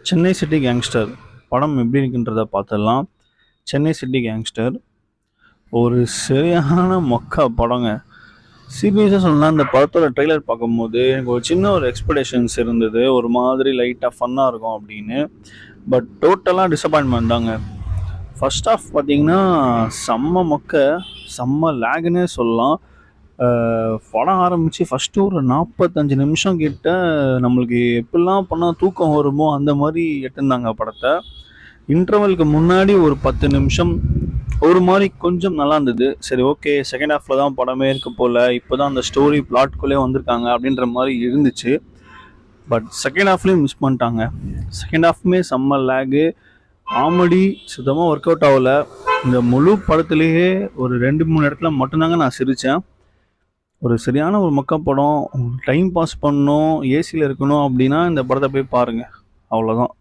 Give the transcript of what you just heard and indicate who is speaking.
Speaker 1: Chennai city gangster படம் எப்படி இருக்குன்றத பார்த்துடலாம். சென்னை சிட்டி கேங்ஸ்டர் ஒரு சரியான மொக்க படங்க. சீரியஸாக சொல்லலாம், இந்த படத்தோட ட்ரெய்லர் பார்க்கும்போது எனக்கு ஒரு சின்ன ஒரு எக்ஸ்பெக்டேஷன்ஸ் இருந்தது, ஒரு மாதிரி லைட்டாக ஃபன்னாக இருக்கும் அப்படின்னு. பட் டோட்டலாக டிசப்பாயின்மெண்ட் தாங்க. ஃபர்ஸ்ட் ஆஃப் பார்த்தீங்கன்னா செம்ம மொக்க, செம்ம லேகுன்னே சொல்லலாம். படம் ஆரம்பித்து ஃபஸ்ட்டு ஒரு 45 நிமிஷம் கிட்ட நம்மளுக்கு எப்படிலாம் பண்ணால் தூக்கம் வருமோ அந்த மாதிரி எட்டுருந்தாங்க படத்தை. இன்டர்வலுக்கு முன்னாடி ஒரு 10 நிமிஷம் ஒரு மாதிரி கொஞ்சம் நல்லா இருந்தது. சரி, ஓகே, செகண்ட் ஹாஃபில் தான் படமே இருக்க போல், இப்போ தான் அந்த ஸ்டோரி பிளாட்குள்ளே வந்திருக்காங்க அப்படின்ற மாதிரி இருந்துச்சு. பட் செகண்ட் ஹாஃப்லேயும் மிஸ் பண்ணிட்டாங்க. செகண்ட் ஹாஃப்மே செம்ம லேகு, காமெடி சுத்தமாக ஒர்க் அவுட் ஆகல. இந்த முழு படத்துலேயே ஒரு 2-3 இடத்துல மட்டும்தாங்க நான் சிரித்தேன். ஒரு சரியான ஒரு மொக்க படம். டைம் பாஸ் பண்ணணும், ஏசியில் இருக்கணும் அப்படின்னா இந்த படத்தை போய் பாருங்கள். அவ்வளோதான்.